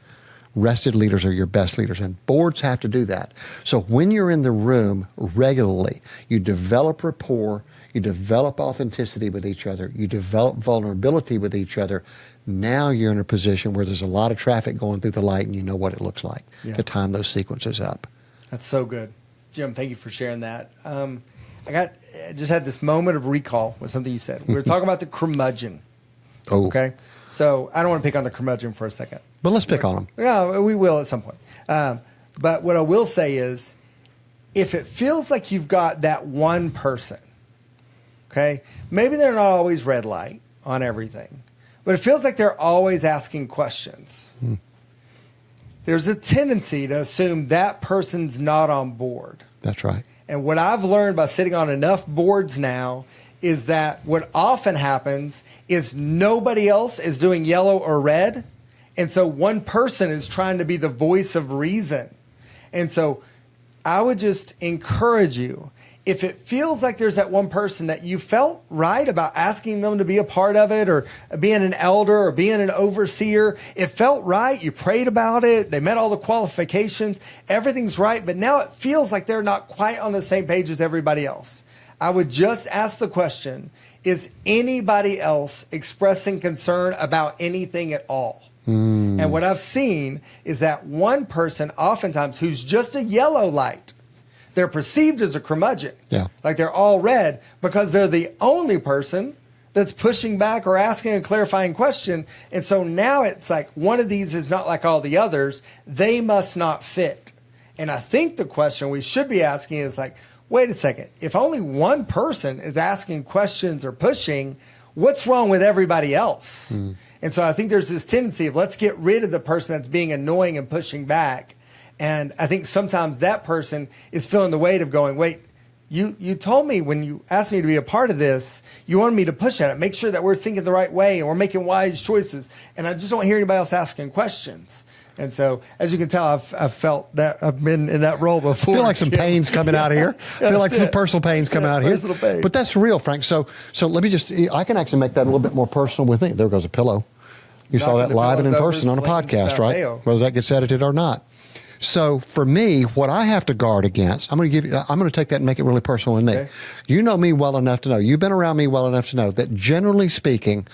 Rested leaders are your best leaders, and boards have to do that. So when you're in the room regularly, you develop rapport, you develop authenticity with each other, you develop vulnerability with each other. Now you're in a position where there's a lot of traffic going through the light, and you know what it looks like to time those sequences up. That's so good. Jim, thank you for sharing that. I just had this moment of recall with something you said. We were talking about the curmudgeon. Oh. Okay? So I don't want to pick on the curmudgeon for a second. But let's pick on them. Yeah, we will at some point. But what I will say is, if it feels like you've got that one person, okay, maybe they're not always red light on everything, but it feels like they're always asking questions. There's a tendency to assume that person's not on board. That's right. And what I've learned by sitting on enough boards now is that what often happens is nobody else is doing yellow or red. And so one person is trying to be the voice of reason. And so I would just encourage you, if it feels like there's that one person that you felt right about asking them to be a part of it, or being an elder or being an overseer, it felt right, you prayed about it, they met all the qualifications, everything's right, but now it feels like they're not quite on the same page as everybody else. I would just ask the question, is anybody else expressing concern about anything at all? And what I've seen is that one person oftentimes who's just a yellow light, they're perceived as a curmudgeon. Yeah. Like they're all red because they're the only person that's pushing back or asking a clarifying question. And so now it's like one of these is not like all the others. They must not fit. And I think the question we should be asking is like, wait a second, if only one person is asking questions or pushing, what's wrong with everybody else? And so I think there's this tendency of let's get rid of the person that's being annoying and pushing back. And I think sometimes that person is feeling the weight of going, wait, you told me when you asked me to be a part of this, you wanted me to push at it, make sure that we're thinking the right way and we're making wise choices. And I just don't hear anybody else asking questions. And so, as you can tell, I've felt that I've been in that role before. I feel like some pain's coming out of here. I feel like some personal pain's coming out here. Pain. But that's real, Frank. So let me I can actually make that a little bit more personal with me. There goes a pillow. You saw that live and in person on a podcast, right? Whether that gets edited or not. So for me, what I have to guard against, I'm going to take that and make it really personal with me. Okay. You know me well enough to know, you've been around me well enough to know that generally speaking,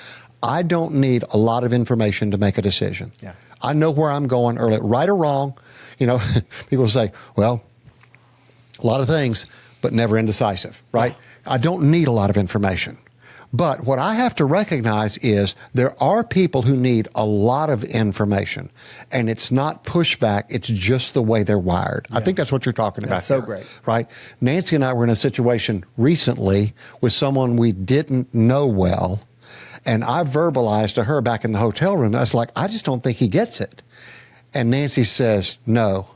I don't need a lot of information to make a decision. Yeah. I know where I'm going early, right or wrong. You know, people say, well, a lot of things, but never indecisive, right? I don't need a lot of information. But what I have to recognize is there are people who need a lot of information, and it's not pushback. It's just the way they're wired. I think that's what you're talking about. That's so here, great. right? Nancy and I were in a situation recently with someone we didn't know well, and I verbalized to her back in the hotel room, I was like, I just don't think he gets it. And Nancy says, no.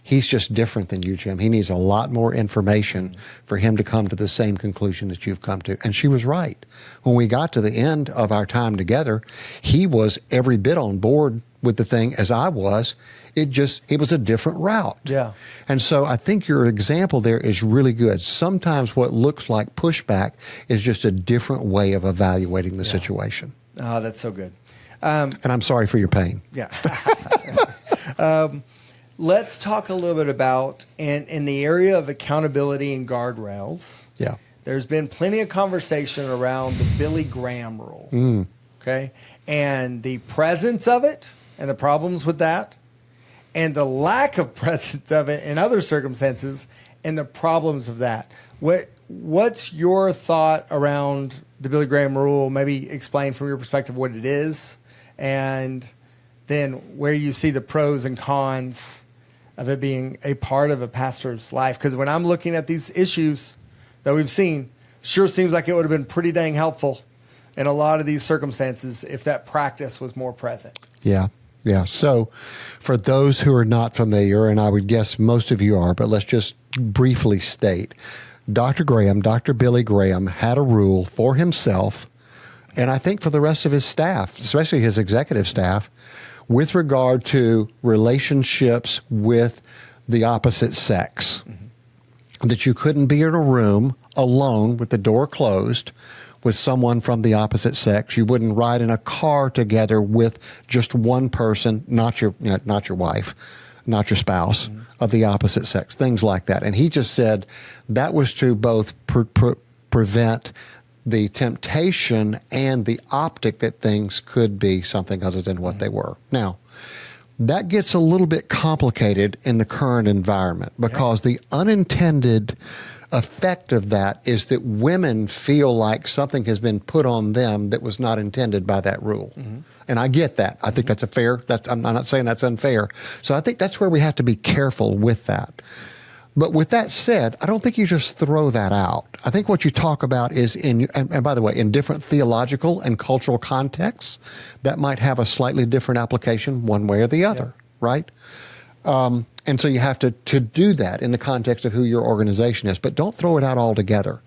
He's just different than you, Jim. He needs a lot more information for him to come to the same conclusion that you've come to. And she was right. When we got to the end of our time together, he was every bit on board with the thing as I was. It was a different route. Yeah. And so I think your example there is really good. Sometimes what looks like pushback is just a different way of evaluating the situation. Oh, that's so good. And I'm sorry for your pain. Yeah. Let's talk a little bit about, in the area of accountability and guardrails. Yeah. There's been plenty of conversation around the Billy Graham rule, okay? And the presence of it and the problems with that, and the lack of presence of it in other circumstances and the problems of that. What's your thought around the Billy Graham rule? Maybe explain from your perspective what it is, and then where you see the pros and cons of it being a part of a pastor's life. Because when I'm looking at these issues that we've seen, sure seems like it would have been pretty dang helpful in a lot of these circumstances if that practice was more present. Yeah. Yeah. So for those who are not familiar, and I would guess most of you are, but let's just briefly state, Dr. Billy Graham had a rule for himself, and I think for the rest of his staff, especially his executive staff, with regard to relationships with the opposite sex. That you couldn't be in a room alone with the door closed with someone from the opposite sex. You wouldn't ride in a car together with just one person, not your wife, not your spouse, of the opposite sex, things like that. And he just said that was to both prevent the temptation and the optic that things could be something other than what they were. Now, that gets a little bit complicated in the current environment because the unintended effect of that is that women feel like something has been put on them that was not intended by that rule. And I get that. I think that's I'm not saying that's unfair. So I think that's where we have to be careful with that. But with that said, I don't think you just throw that out. I think what you talk about is and by the way, in different theological and cultural contexts, that might have a slightly different application one way or the other, right? And so you have to do that in the context of who your organization is. But don't throw it out altogether,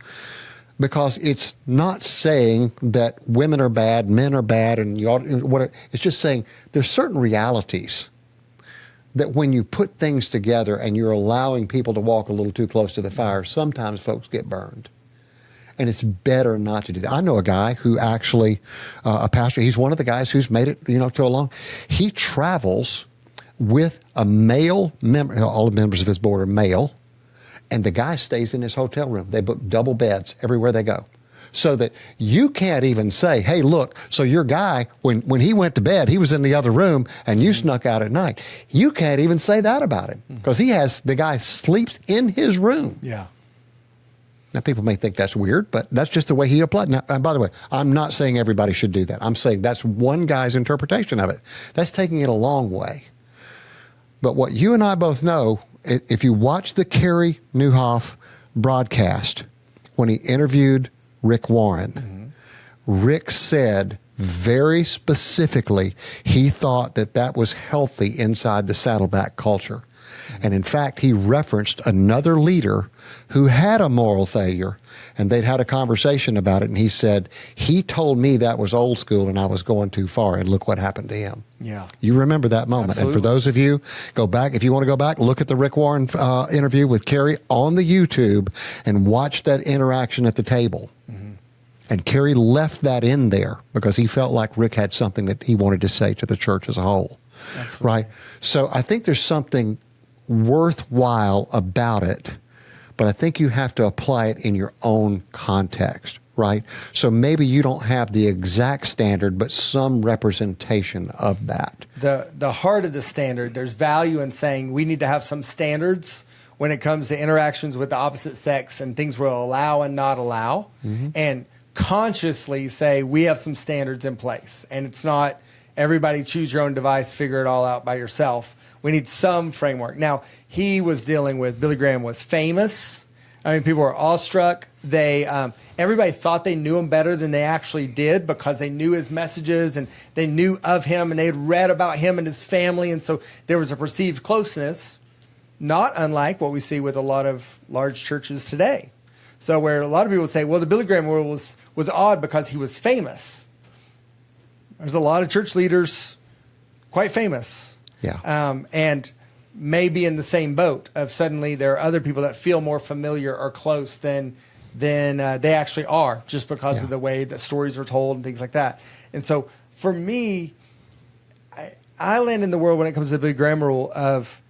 because it's not saying that women are bad, men are bad, and it's just saying there's certain realities that when you put things together and you're allowing people to walk a little too close to the fire, sometimes folks get burned. And it's better not to do that. I know a guy who actually, a pastor, he's one of the guys who's made it, to a long, he travels with a male member, all the members of his board are male, and the guy stays in his hotel room. They book double beds everywhere they go. So that you can't even say, hey, look, so your guy, when he went to bed, he was in the other room and you snuck out at night. You can't even say that about him because the guy sleeps in his room. Yeah. Now, people may think that's weird, but that's just the way he applied. Now, and by the way, I'm not saying everybody should do that. I'm saying that's one guy's interpretation of it. That's taking it a long way. But what you and I both know, if you watch the Carey Nieuwhof broadcast when he interviewed Rick Warren, Rick said very specifically he thought that was healthy inside the Saddleback culture. And in fact, he referenced another leader who had a moral failure, and they'd had a conversation about it, and he said, he told me that was old school and I was going too far, and look what happened to him. Yeah. You remember that moment. Absolutely. And for those of you, go back, if you want to go back, look at the Rick Warren interview with Carey on the YouTube and watch that interaction at the table. And Carey left that in there because he felt like Rick had something that he wanted to say to the church as a whole. Absolutely. Right? So I think there's something worthwhile about it, but I think you have to apply it in your own context, right? So maybe you don't have the exact standard, but some representation of that. The heart of the standard, there's value in saying we need to have some standards when it comes to interactions with the opposite sex and things we'll allow and not allow, and consciously say we have some standards in place. And it's not everybody choose your own device, figure it all out by yourself. We need some framework. Now, he was dealing with, Billy Graham was famous. I mean, people were awestruck. They, everybody thought they knew him better than they actually did because they knew his messages and they knew of him and they had read about him and his family. And so there was a perceived closeness, not unlike what we see with a lot of large churches today. So where a lot of people say, well, the Billy Graham rule was odd because he was famous. There's a lot of church leaders quite famous. Yeah. And may be in the same boat of suddenly there are other people that feel more familiar or close than they actually are just because of the way that stories are told and things like that. And so for me, I land in the world when it comes to the Billy Graham rule of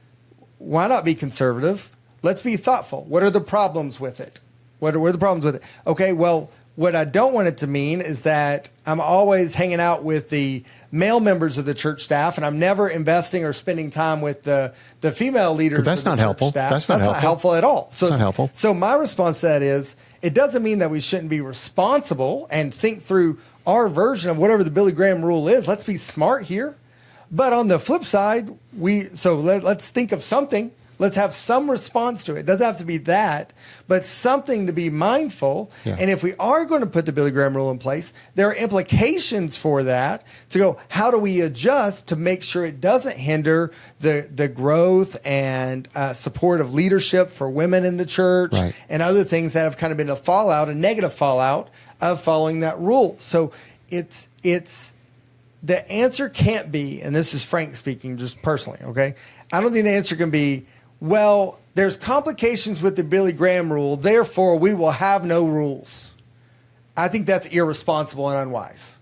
why not be conservative? Let's be thoughtful. What are the problems with it? What are the problems with it? Okay, well, what I don't want it to mean is that I'm always hanging out with the male members of the church staff and I'm never investing or spending time with the female leaders of the church staff. That's not helpful at all. So it's not helpful. So my response to that is, it doesn't mean that we shouldn't be responsible and think through our version of whatever the Billy Graham rule is. Let's be smart here. But on the flip side, let's think of something. Let's have some response to it. It doesn't have to be that, but something to be mindful. Yeah. And if we are going to put the Billy Graham rule in place, there are implications for that to go, how do we adjust to make sure it doesn't hinder the growth and support of leadership for women in the church and other things that have kind of been a negative fallout of following that rule. So it's the answer can't be, and this is Frank speaking just personally, okay? I don't think the answer can be, well, there's complications with the Billy Graham rule, therefore we will have no rules. I think that's irresponsible and unwise.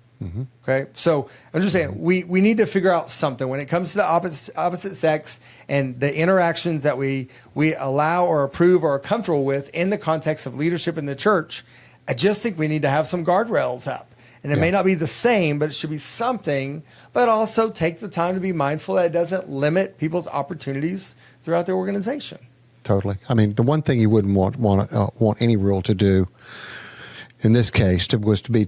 Okay, so I'm just saying we need to figure out something when it comes to the opposite sex and the interactions that we allow or approve or are comfortable with in the context of leadership in the church. I just think we need to have some guardrails up. And it may not be the same, but it should be something, but also take the time to be mindful that it doesn't limit people's opportunities throughout their organization. Totally. I mean, the one thing you wouldn't want any rule to do in this case was to be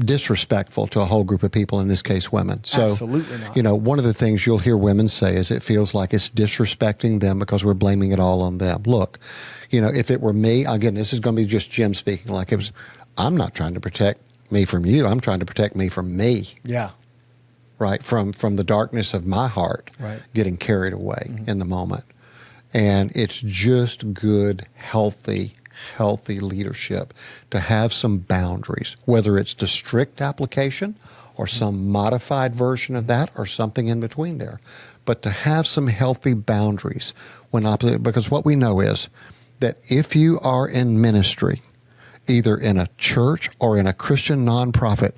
disrespectful to a whole group of people, in this case, women. So, absolutely not. One of the things you'll hear women say is it feels like it's disrespecting them because we're blaming it all on them. Look, if it were me, again, this is going to be just Jim speaking, like it was, I'm not trying to protect me from you. I'm trying to protect me from me. Yeah. Right. From the darkness of my heart, getting carried away in the moment. And it's just good, healthy leadership to have some boundaries, whether it's the strict application or some modified version of that or something in between there. But to have some healthy boundaries because what we know is that if you are in ministry, either in a church or in a Christian nonprofit,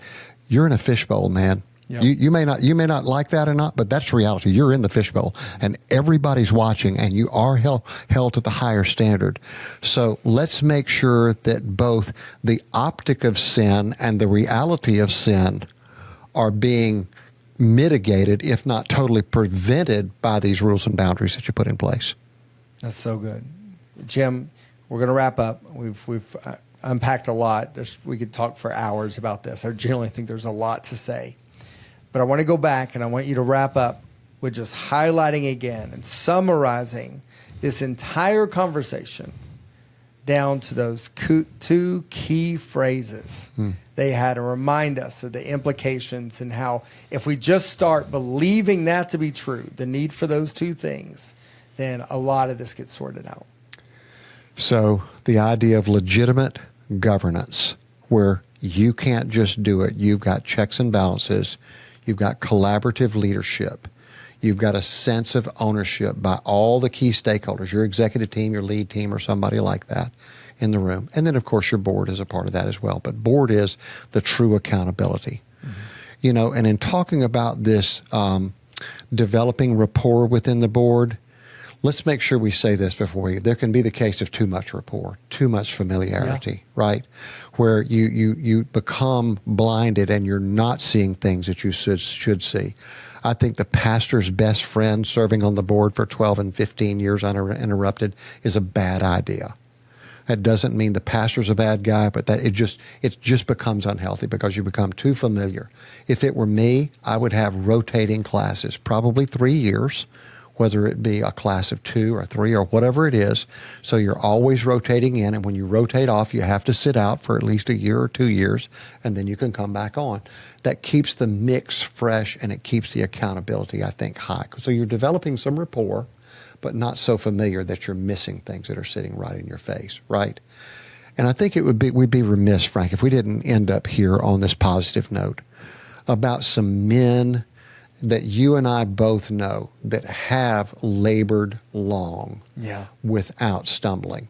you're in a fishbowl, man. Yep. You may not like that or not, but that's reality. You're in the fishbowl, and everybody's watching, and you are held to the higher standard. So let's make sure that both the optic of sin and the reality of sin are being mitigated, if not totally prevented, by these rules and boundaries that you put in place. That's so good, Jim. We're going to wrap up. We've unpacked a lot. We could talk for hours about this. I generally think there's a lot to say. But I want to go back and I want you to wrap up with just highlighting again and summarizing this entire conversation down to those two key phrases. They had to remind us of the implications and how if we just start believing that to be true, the need for those two things, then a lot of this gets sorted out. So the idea of legitimate governance, where you can't just do it. You've got checks and balances. You've got collaborative leadership. You've got a sense of ownership by all the key stakeholders, your executive team, your lead team, or somebody like that in the room. And then, of course, your board is a part of that as well. But board is the true accountability. And in talking about this developing rapport within the board, let's make sure we say this before there can be the case of too much rapport, too much familiarity, right? Where you become blinded and you're not seeing things that you should see. I think the pastor's best friend serving on the board for 12 and 15 years uninterrupted is a bad idea. That doesn't mean the pastor's a bad guy, but that it just becomes unhealthy because you become too familiar. If it were me, I would have rotating classes, probably 3 years, whether it be a class of 2 or 3 or whatever it is. So you're always rotating in, and when you rotate off, you have to sit out for at least 1 year or 2 years, and then you can come back on. That keeps the mix fresh, and it keeps the accountability, I think, high. So you're developing some rapport, but not so familiar that you're missing things that are sitting right in your face, right? And I think we'd be remiss, Frank, if we didn't end up here on this positive note about some men that you and I both know that have labored long without stumbling.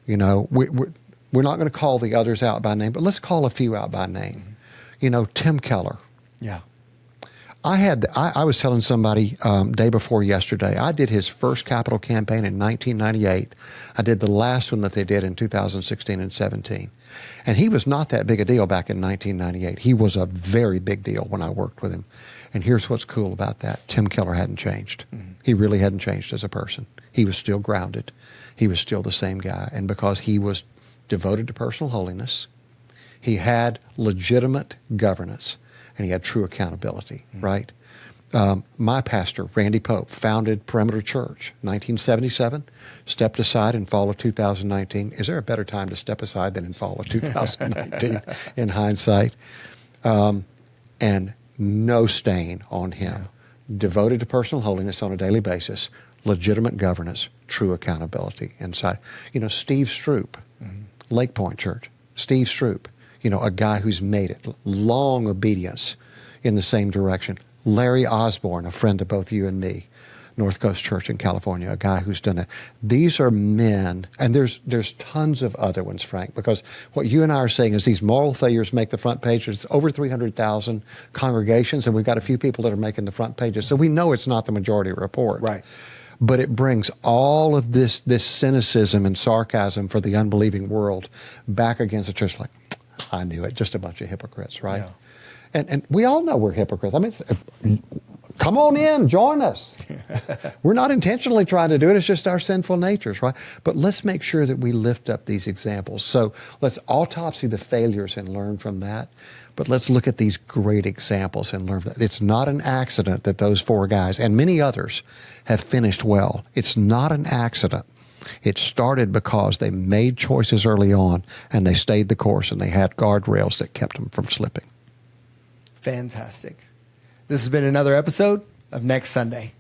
You know, we're not going to call the others out by name, but let's call a few out by name. Mm-hmm. You know, Tim Keller. Yeah. I was telling somebody day before yesterday, I did his first capital campaign in 1998. I did the last one that they did in 2016 and 17. And he was not that big a deal back in 1998. He was a very big deal when I worked with him. And here's what's cool about that. Tim Keller hadn't changed. Mm-hmm. He really hadn't changed as a person. He was still grounded. He was still the same guy. And because he was devoted to personal holiness, he had legitimate governance, and he had true accountability, right? My pastor, Randy Pope, founded Perimeter Church, 1977, stepped aside in fall of 2019. Is there a better time to step aside than in fall of 2019 in hindsight? And no stain on him. Devoted to personal holiness on a daily basis, legitimate governance, true accountability inside. You know, Steve Stroop, Lake Point Church, Steve Stroop, you know, a guy who's made it, long obedience in the same direction. Larry Osborne, a friend of both you and me, North Coast Church in California, a guy who's done it. These are men, and there's tons of other ones, Frank, because what you and I are saying is these moral failures make the front page. It's over 300,000 congregations, and we've got a few people that are making the front pages. So we know it's not the majority report. Right. But it brings all of this cynicism and sarcasm for the unbelieving world back against the church. Like, I knew it, just a bunch of hypocrites, right? Yeah. And we all know we're hypocrites. I mean, come on in, join us. We're not intentionally trying to do it. It's just our sinful natures, right? But let's make sure that we lift up these examples. So let's autopsy the failures and learn from that. But let's look at these great examples and learn from that. It's not an accident that those 4 guys and many others have finished well. It's not an accident. It started because they made choices early on and they stayed the course and they had guardrails that kept them from slipping. Fantastic. This has been another episode of Next Sunday.